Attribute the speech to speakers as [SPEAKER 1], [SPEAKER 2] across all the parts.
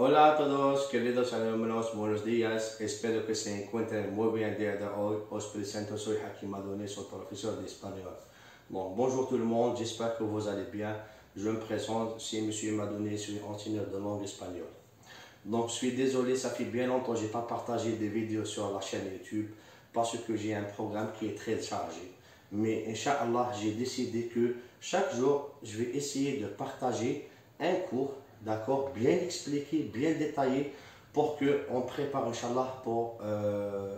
[SPEAKER 1] Hola a todos, queridos alumnos, buenos días. Espero que se encuentren muy bien el día de hoy. Os presento, soy Hakim Adouni, soy professeur d'espagnol. Bonjour tout le monde, j'espère que vous allez bien. Je me présente, c'est M. Madouni, je suis enseignant de langue espagnole. Donc, je suis désolé, ça fait bien longtemps que je n'ai pas partagé des vidéos sur la chaîne YouTube parce que j'ai un programme qui est très chargé. Mais, Inch'Allah, j'ai décidé que chaque jour, je vais essayer de partager un cours, d'accord, bien expliqué, bien détaillé, pour qu'on prépare, Inch'Allah, pour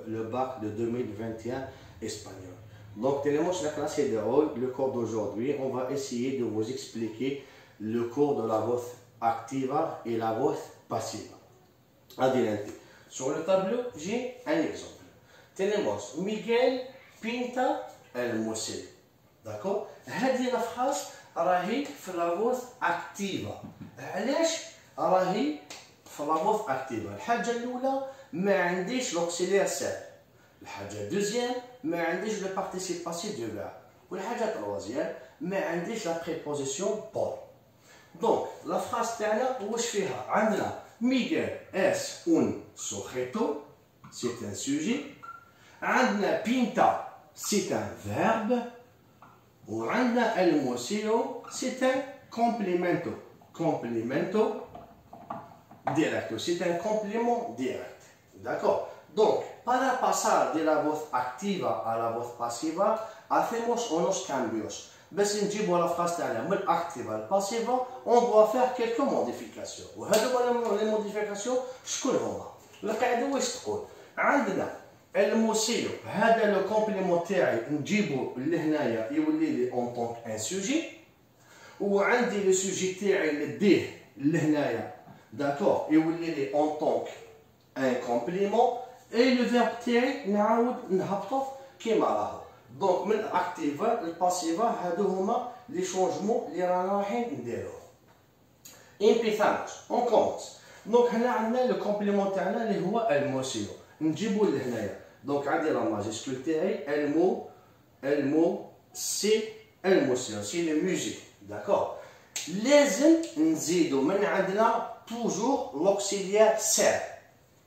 [SPEAKER 1] le bac de 2021 espagnol. Donc, tenemos la clase de hoy, le cours d'aujourd'hui, on va essayer de vous expliquer le cours de la voz activa et la voz passiva. Adelante. Sur le tableau, j'ai un exemple. Tenemos Miguel pinta el museo. D'accord? هذه الفراز راهي في la voz activa. علاش راهي في la voz activa؟ الحاجة الأولى ما عنديش l'auxiliaire simple. الحاجة الدوزيام ما عنديش le participe passif du verbe. والحاجة الثالثة ما عنديش la préposition por. Donc, la phrase تاعنا واش فيها؟ عندنا Miguel es un sujeto, c'est un sujet. عندنا pinta, c'est un verbe. وعندنا el museo, c'est un complemento. Complemento directo, c'est un complément direct. D'accord? Donc, para pasar de la voz activa a la voz pasiva, hacemos unos cambios. بس نجيبوا la phrase تاعنا من activa al passiva, on doit faire quelques modifications. وهذو les modifications شكون هما؟ القاعدة واش تقول؟ عندنا الموسيو هذا لو كومبليمون تاعي نجيبو لهنايا يولي لي اون طونك ان سوجي، وعندي لو سوجي تاعي نديه لهنايا داكور يولي لي اون طونك ان كومبليمون، اي لو فيرب تاعي نعاود نهبطو كيما راهو. دونك من اكتيفا الباسيفا هادو هما لي شونجمون اللي رانا رايحين نديروهم. امبيثانوس اون كومونس. دونك هنا عندنا لو كومبليمون تاعنا اللي هو الموسيو، نجيبو لهنايا. دونك عندي لا ماجيسكول تاعي المو سي الموسيو سي لو ميوزيك داكور. لازم نزيدو من عندنا توجور l'auxiliaire ser.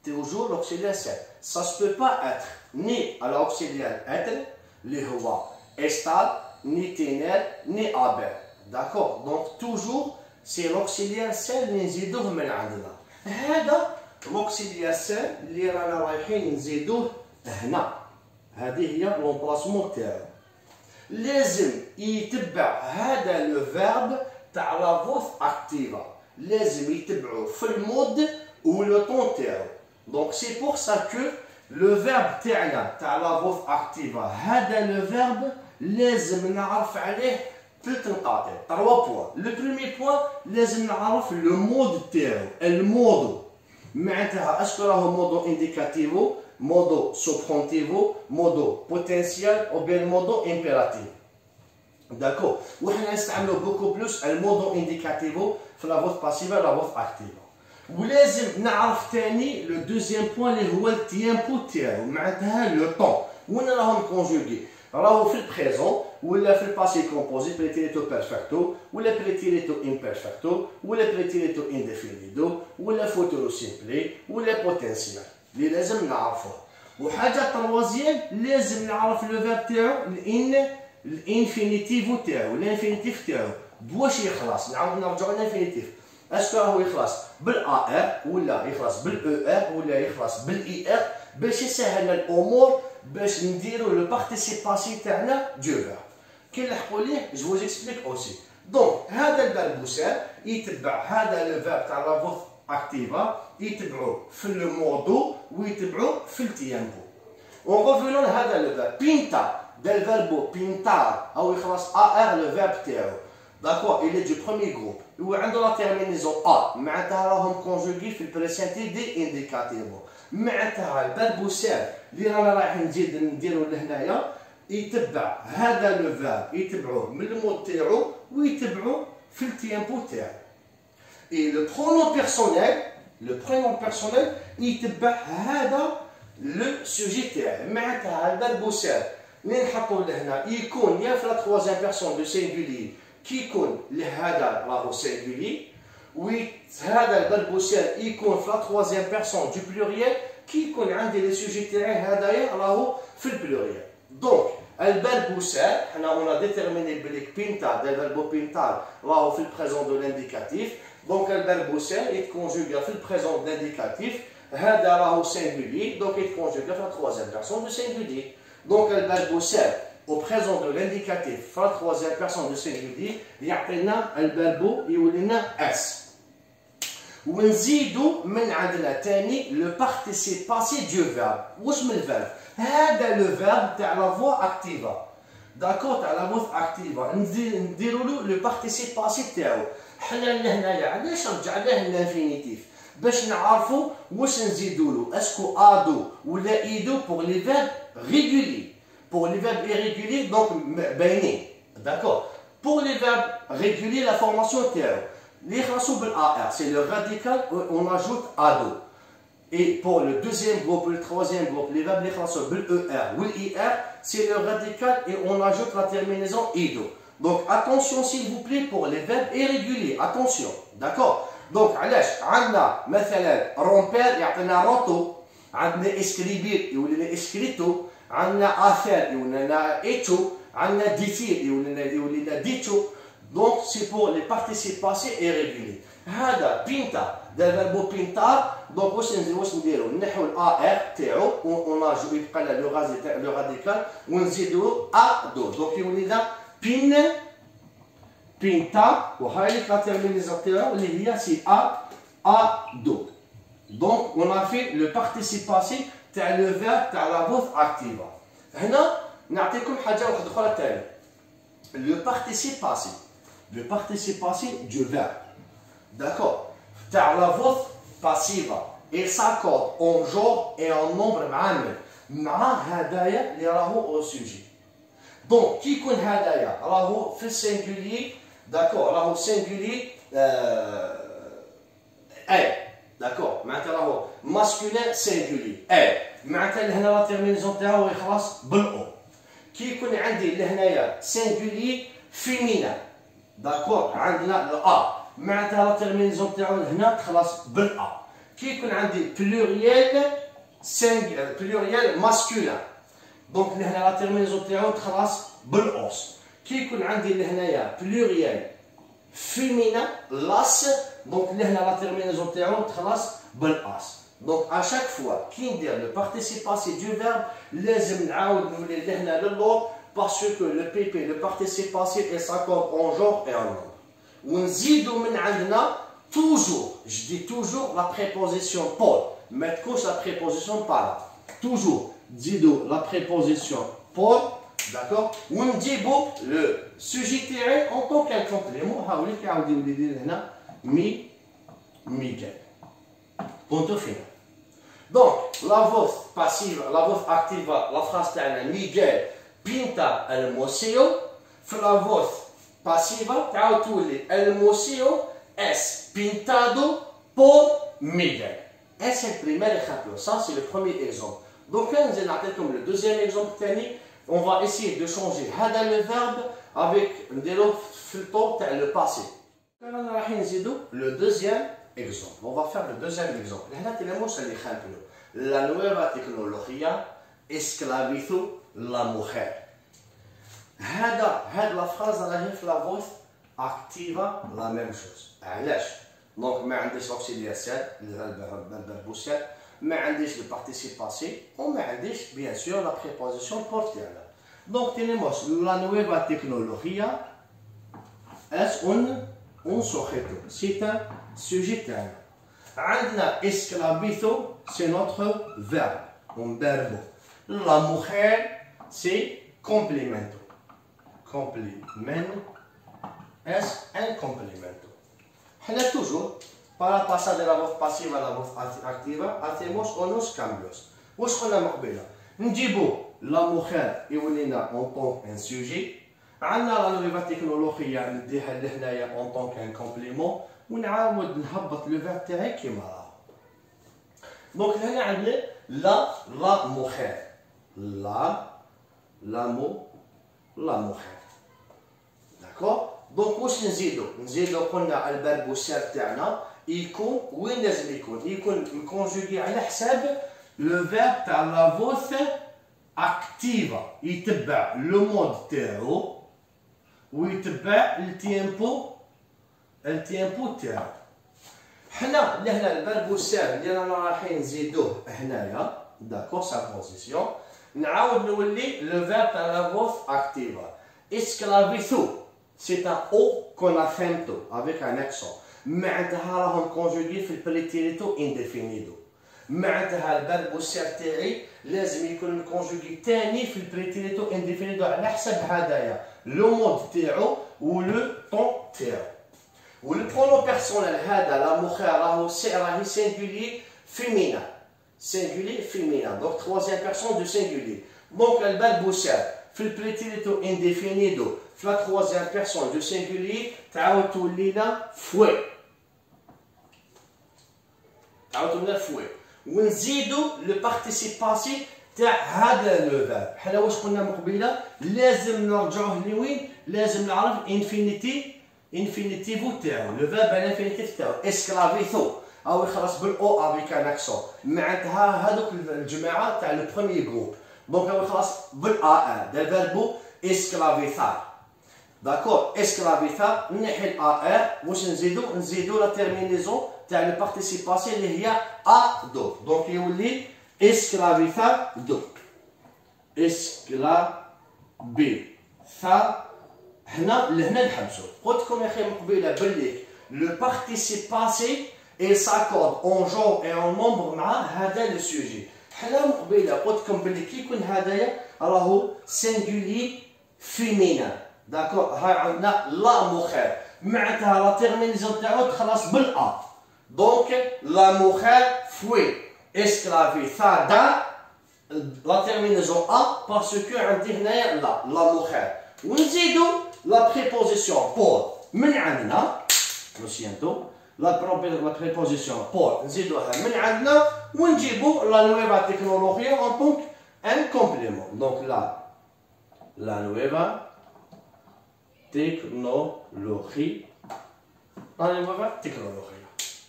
[SPEAKER 1] Toujours l'auxiliaire ser. Ça se peut pas être ni à l'auxiliaire être اللي هو estal, ni tener, ni haber. D'accord? Donc toujours c'est l'auxiliaire ser اللي نزيدوه من عندنا. هذا l'auxiliaire ser اللي رانا رايحين نزيدوه هنا. هذه هي لومبلاسمون تاعو. لازم يتبع هذا لو فيرب تاع لا فوز اكتيفا. لازم يتبعو في المود و لو طون تاعو. دونك سي بور سا كو لو فيرب تاعنا تاع لا فوز اكتيفا هذا لو فيرب لازم نعرف عليه 3 نقاط 3 بوان. لو بروميي بوان لازم نعرف لو مود تاعو، المودو معناتها اسكو راهو مودو انديكاتيفو، مودو سوبرونتيفو، مودو بوتنسيال او بيان مودو امبيراتيف. داكور؟ وحنا نستعملو بوكو بلوس المودو انديكاتيفو في لا فوز باسيفا لا فوز اكتيفا. ولازم نعرف ثاني لو دوزيام بوان اللي هو التيامبو تاعو، معناتها لو طون. وين راهم كونجوغي؟ راهو في البريزون ولا في الباسي كومبوزي بريتيريتو بيرفكتو ولا بريتيريتو امبيرفكتو ولا بريتيريتو انديفينيدو ولا فوتورو سيمبلي ولا بوتنسيال اللي لازم نعرفوه. وحاجه تروازيام لازم نعرف لو فيرب تاعو الانفينيتيفو تاعو، الانفينيتيف تاعو بواش يخلص. نعاود نرجعو للانفينيتيف، اسكو راهو يخلص بالا ار ولا يخلص بالاو ار ولا يخلص بالاي ار، باش يسهل الامور باش نديرو لو بارتيسيباسي تاعنا دو فيرب. كي نلحقو ليه جو فوز اكسبليك اوسي. دونك هذا البربوسان يتبع هذا لو فيرب تاع لا فوز اكتيفا، يتبعوه في لو مودو ويتبعوه في التيامبو. اون ريفونون هذا لو فيرب بينتا دال فيربو بينتار او يخلص ار لو فيرب تاعو. داكور il est du premier groupe. هو عنده لا تيرمينيزون ا معناتها راهم كونجوغي في البريسنتي دي انديكاتيفو. معناتها البربوسان اللي رانا رايحين نزيد نديرو لهنايا يتبع هذا لو فيرب، يتبعوه من المود تاعو ويتبعوه في التيامبو تاعو. اي لو برونون بيرسونيل يتبع هذا لو سوجي تاعي. معناتها البربوسان اللي نحطو لهنا يكون يا في لا 3 بيرسون دو سينغولي كي يكون لهذا راهو سينغولي، وهذا الفيرب سير يكون في لا تروازيام بيرسون دو بلوريال كي يكون عندي لي سوجي تاعي هذايا راهو في البلوريال. دونك الفيرب سير حنا اون ديتيرميني بليك بينتا ديال الفيرب بينتال راهو في البريزون دو لانديكاتيف. دونك الفيرب سير يتكونجوغا في البريزون دو لانديكاتيف هذا راهو سينغولي دونك يتكونجوغا في لا تروازيام بيرسون دو سينغولي. دونك الفيرب سير au présent de l'indicatif في la troisième personne du singulier يعطينا الفيرب يولينا اس. ونزيدو من عندنا تاني لو بارتيسيب باسي دو فيرب. واش من الفيرب؟ هذا لو فيرب تاع لا فوا اكتيفا. داكور تاع لا فوا اكتيفا نديرو له لو بارتيسيب باسي تاعو. حنا لهنايا علاش رجعناه للانفينيتيف؟ باش نعرفو واش نزيدو له اسكو ادو ولا ايدو بور لي فيرب ريغولي. Pour les verbes irréguliers, donc béni. D'accord. Pour les verbes réguliers, la formation terre. Les racines AR, c'est le radical, on ajoute ado. Et pour le deuxième groupe, le troisième groupe, les verbes les racines ER ou IR, c'est le radical et on ajoute la terminaison ido. Donc attention s'il vous plaît pour les verbes irréguliers. Attention. D'accord. Donc, علاش عندنا مثلا رومبير يعطينا روتو، عندنا اسكريبير يولينا اسكريتو، عندنا افير يولينا ايتو، عندنا ديتير يولينا ديتو. دونك سي بور لي بارتيسيب باسي ايريغولي. هذا بينتا دال فيربو بينتار. دونك واش نديرو؟ نحو الا ار تاعو وناجو يبقى لنا لو راديكال ونزيدو ا دو. دونك يولينا بين بينتا وهاي لا تيرمينيزون تاعو اللي هي سي ا دو. دونك on a fait le participe passé تاع لو فيرب تاع لا فوز اكتيفا. هنا نعطيكم حاجه واحده اخرى ثاني. لو بارتيسيب باسي لو بارتيسيب باسي دو فيرب داكور تاع لا فوز باسيفا il s'accorde en genre et en nombre مع هدايا اللي راهو او سوجي. دونك كي يكون هدايا راهو في السينغولي داكور راهو سينغولي اي داكور معناتها راهو ماسكولين سينغولي اي معناتها لهنا لا تيرمينيزون تاعو يخلص بالاو. كي يكون عندي لهنايا سينغولي فيمينا داكور عندنا الا معناتها لا تيرمينيزون تاعو هنا تخلص بالا. كي يكون عندي بلوريال بلوريال ماسكولين دونك لهنا لا تيرمينيزون تاعو تخلص بالاوس. كي يكون عندي لهنايا بلوريال فيمينا لاس دونك لهنا لا تيرمينيزون تاعو تخلص بالاس. دونك اشاك فوا كي ندير لو بارتيسيب باسي دو فيرب لازم نعاود نولي لهنا للور باسكو لو بي بي لو بارتيسيب باسي اي ساكور اون جور اي اون نومبر. ونزيدو من عندنا توجور جو دي توجور لا بريبوزيسيون بور ما تكونش لا بريبوزيسيون بارا. توجور تزيدو لا بريبوزيسيون بور داكور ونجيبو لو سوجي تاعي اون طون كان كومبليمون. ها وليك يعاود يولي لي هنا ميغال. بونتو فينال. دونك لا فوز باسيف لا فوز اكتيفا لا فراس تاعنا ميغال بينتا الموسيو. في لا فوز باسيفا تعاود تولي الموسيو es pintado por Miguel. Et c'est le premier exemple. Ça, c'est le premier exemple. Donc, là, nous allons comme le deuxième exemple. On va essayer de changer le verbe avec le passé. Le deuxième exemple. On va faire le deuxième exemple. La nueva tecnología esclavizó la mujer. La phrase la voix activa la même chose. علاش؟ دونك ما عنديش لوكسيليير سات الفيرب سات، ما عنديش لو بارتيسيب باسي وما عنديش بيان سور لا بريبوزيسيون بور تاعنا. دونك تينيموس لا نويفا تكنولوجيا اس اون سوجيتو سي ان سوجي تاعنا. عندنا اسكلافيتو سي نوتر فيرب ونبربو. لا موخير سي كومبليمنتو. كومبليمنت es un complemento. حنا toujours para pasar de la voz pasiva a la voz activa hacemos unos cambios. واش قلنا من قبيله؟ نجيبو لا موخير يولينا اون طونك ان سوجي، عندنا لا نوفا تكنولوجيا نديها لهنايا اون طونك ان كومبليمون ونعاود نهبط لو فيرب تاعي كيما راه. دونك هنا عندنا لا موخير لا موخير داكور. دونك واش نزيدو قلنا الفيرب سير تاعنا يكون وين لازم يكون مكونجوغي على حساب لو فيرب تاع لا فوث اكتيفا، يتبع لو مود تاعو ويتبع التيمبو تاعو. حنا لهنا الفيرب سير اللي رانا رايحين نزيدوه هنايا داكور سا بوزيسيون، نعاود نولي لو فيرب تاع لا فوث اكتيفا. اسكلافيثو سي ان او كون افيمتو افيك ان اكسون، معناتها راهم كونجوغي في البريتيريتو انديفينيدو، معناتها الفيرب سير تاعي لازم يكون كونجوغي تاني في البريتيريتو انديفينيدو على حسب هدايا لو مود تاعو ولو طون تاعو. والبرونو بيرسونيل هذا لا مخير راهي سينغولي فيمينا، سينغولي فيمينا، دونك تروازيام بيرسون دو سينغولي. دونك الفيرب سير في البريتيريتو انديفينيدو في لا تروازيام بيرسون دو سينغولي تعاود تولي لنا فوي، تعاود تولي لنا فوي. ونزيدو لو بارتيسيباسي تاع هذا لو فيرب. حنا واش قلنا من قبيله؟ لازم نرجعوه لوين؟ لازم نعرف انفينيتيفو تاعو، لو فيرب على انفينيتيف تاعو. اسكلافيثو او يخلص بالاو افيك ان اكسون، معناتها هذوك الجماعه تاع لو بروميي جروب. دونك هو يخلص بالا ان دال فيربو اسكلافيثار، داكور. اسكلافيثار نحي الا ار، واش نزيدو لا تيرمينيزون تاع لو بارتيسيباسيون اللي هي ا دو، دونك يولي اسكلافيثار دو، اسكلافيثار. هنا لهنا نحبسو. قلت لكم يا اخي من قبيله باللي لو بارتيسيباسي اي ساكورد اون جون اي اون نومبر مع هذا لو سوجي. حنا من قبيله قلت لكم باللي كي يكون هذايا راهو سينغولي فيمينا، داكور. هاي عندنا لا مخير، معناتها لا تيرمينيزون تاعو تخلص بالا، دونك لا مخير فوي اسكلافيثادا لا تيرمينيزون ا باسكو عندي هنايا لا مخير. ونزيدو لا بريبوزيسيون بور من عندنا، لوسيانتو لا بريبوزيسيون بور نزيدوها من عندنا ونجيبو لا نويفا تكنولوجيا اون طونك ان كومبليمون. دونك لا نويفا تكنولوجي،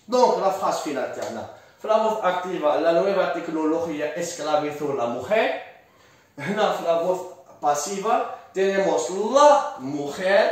[SPEAKER 1] دونك لا فراس فينال تاعنا في لا فوث اكتيفا لا نويفا تكنولوجيا اسكلافيثو لا مخير. هنا في لا فوث باسيفا tenemos la mujer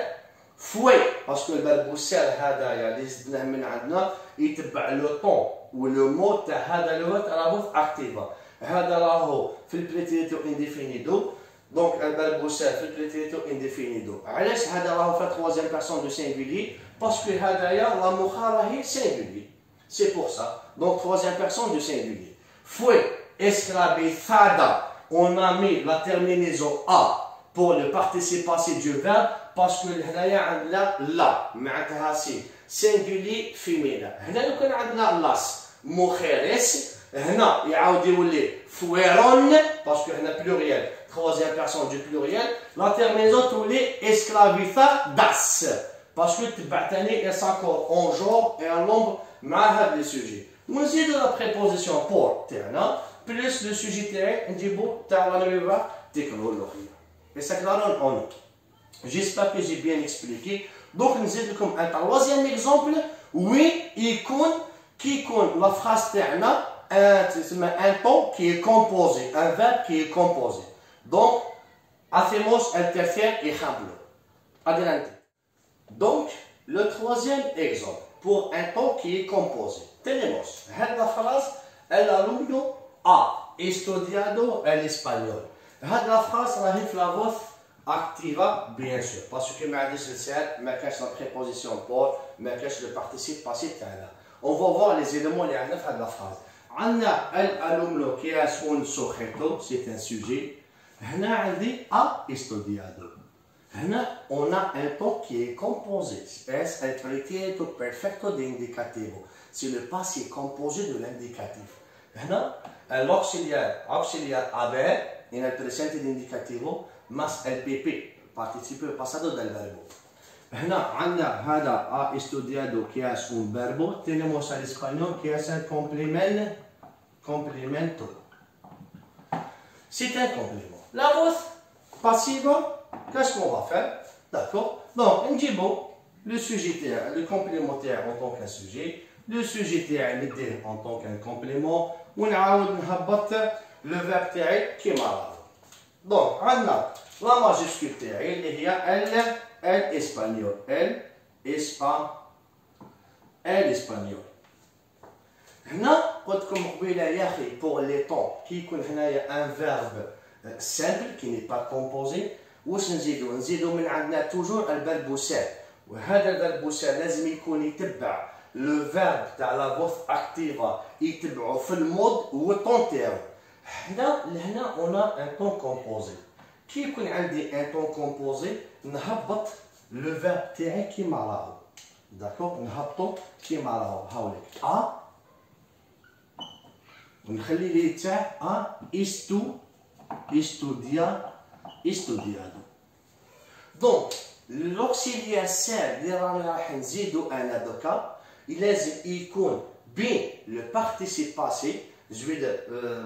[SPEAKER 1] fue، باسكو الفيرب سير هذايا اللي زدناه من عندنا يتبع لو طون ولو مود تاع هذا لو راه اكتيفا. هذا راهو في البريتيريتو انديفينيدو، دونك الفيرب سير في البريتيريتو انديفينيدو. علاش هذا راهو في تروازيام بيرسون دو سينغولي؟ باسكو هذايا لا مخير راهي سينغولي، سي بور سا. دونك تروازيام بيرسون دو سينغولي. fue esclavizada، on a mis la terminaison a pour le participe du verbe parce que هنايا عندنا لا معناتها سي سينغولي فيمينا. هنا لو كان عندنا لاس مخيريس هنا يعاود يولي فويرون باسكو هنا بلوريال تروازيام بيرسون دو بلوريال، لا تيرمينيزون تولي اسكلافيثا داس باسكو تبع تاني اي ساكور اون جور اي ان نومبر مع هاد لي سوجي. ونزيدو لا بريبوزيسيون بور تاعنا بلس لو سوجي تاعي نجيبو تاع لا نويفا تكنولوجيا. Et ça claronne en nous. J'espère que j'ai bien expliqué. Donc, nous avons comme un troisième exemple. Oui, qui compte la phrase terna, un temps qui est composé, un verbe qui est composé. Donc, hacemos el tercer ejemplo. Adelante. Donc, le troisième exemple pour un temps qui est composé. Tenemos. La phrase, el alumno ha estudiado el español. هاد لا فراس راهي في لا فوث اكتيفا بيان سور باسكو ما عنديش لسان، ما كاش لا بريبوزيسيون بور، ما كاش لو بارتيسيب باسي تاعنا. اون فو فوار لي زيليمون اللي عندنا في هاد لا فراز. عندنا الالومنو كي اس اون سوجيتو سي ان سوجي، هنا عندي ا استوديادو. هنا اون ا ان طون كي كومبوزي اس el pretérito perfecto de indicativo، سي لو باسي كومبوزي دو لانديكاتيف. هنا l'auxiliar haber en el presente de indicativo más el PP, participio pasado del verbo. هنا عندنا هذا ha estudiado que es un verbo, tenemos al español que es un complemento. C'est un complément. La voz passive, qu'est-ce qu'on va faire? D'accord? Donc, نجيبو le sujet تاع le complément تاع en tant qu'un sujet, le sujet تاعي نديه en tant qu'un complément ونعاود نهبط le verbe تاعي كيما راهو. دونك عندنا لا ماجيسكول تاعي اللي هي الاسبانيول الاسبانيول. هنا قلت لكم قبيله يا اخي بور لي طون كي يكون هنايا ان فيرب سامبل كي ني با كومبوزي واش نزيدو من عندنا توجور البلبوسات، وهذا البلبوسات لازم يكون يتبع لو فيرب تاع لا فوث اكتيفا يتبعو في المود والطون تاعو. هنا لهنا اون ان طون كومبوزي. كي يكون عندي ان طون كومبوزي نهبط لو فيرب تاعي كيما راهو. داكور نهبطو كيما راهو هاوليك ونخلي لي تاع استوديادو. دونك لوكسيليير سير اللي راح نزيدو انا دوكا لازم يكون بين لو بارتيسيب باسي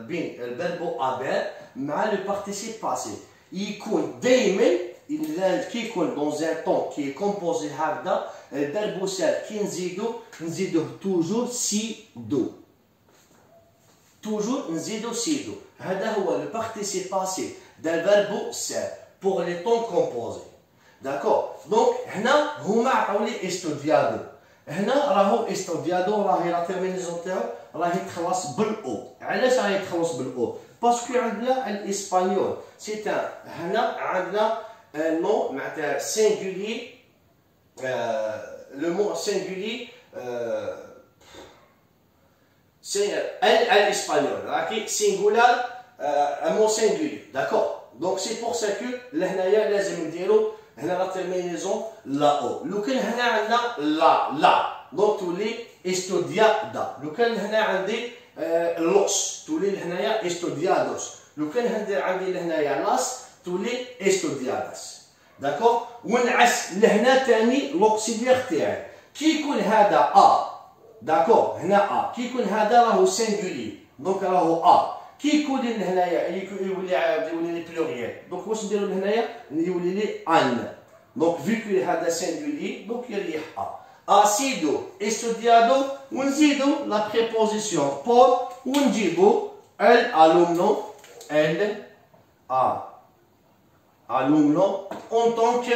[SPEAKER 1] بين الفيربو ابير مع لو بارتيسيب باسي يكون دائما كي يكون دون ان طون كي كومبوزي هكذا الفيربو سير كي نزيدوه توجور سي دو سيدو. هذا هو لو بارتيسيب باسي دال فيربو سير بور لي طون كومبوزي. داكور دونك هنا هما عطاولي استوديادو. هنا راهو استوديادو راهي لا تيرمينيزون تاعو راهي تخلص بالاو. علاش راهي تخلص بالاو؟ باسكو عندنا الاسبانيول سي هنا عندنا نو معناتها سينغولي لو مو سينغولي c'est l'espagnol, راكي singular un mot singulier, d'accord. Donc c'est pour ça que لهنايا لازم نديرو هنا لا تيرمينيزون لا او. لو كان هنا عندنا لا دونك تولي استوديادا. لو كان هنا عندي لوس تولي لهنايا استوديادوس. لو كان عندي لهنايا لاس تولي استودياداس، داكور. ونعس لهنا ثاني لوكسيليير تاعي كي يكون هذا داكور هنا كي يكون هذا راهو سينغولي دونك راهو كي يكون لهنايا يولي لي بلوريال دونك واش نديرو لهنايا يولي لي ان دونك فيكو هذا سينغولي دونك يريح سيدو استوديادو ونزيدو لا بريبوزيسيون بور ونجيبو الالومنو اون طونك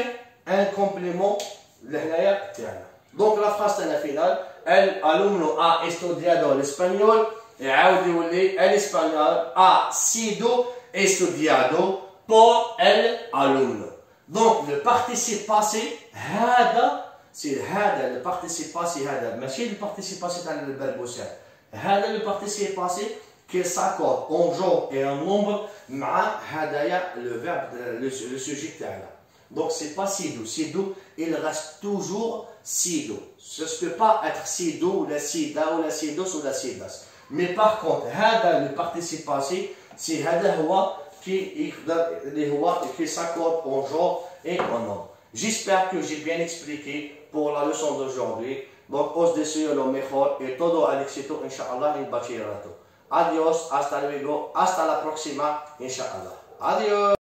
[SPEAKER 1] ان كومبليمون لهنايا تاعنا. دونك لا فراس تاعنا فينال el alumno ha estudiado el español يعاود يولي الاسبانيول ha sido estudiado por el alumno. Donc le participe passé هذا سي هذا le participe passé هذا ماشي le participe passé تاع الفيرب سير. هذا le participe passé qui s'accorde en genre et en nombre مع هذايا le verbe le sujet تاعنا. Donc c'est pas sido. Sido, il reste toujours sido. Ça ne peut pas être sido ou la sida ou la sidos ou la sidas. Mais par contre, هذا le participe passé, c'est هذا هو qui s'accorde en genre et en nombre. J'espère que j'ai bien expliqué pour la leçon d'aujourd'hui. Donc os deseo lo mejor y todo al éxito inshallah en bachillerato. Adiós, hasta luego, hasta la próxima inshallah. Adiós.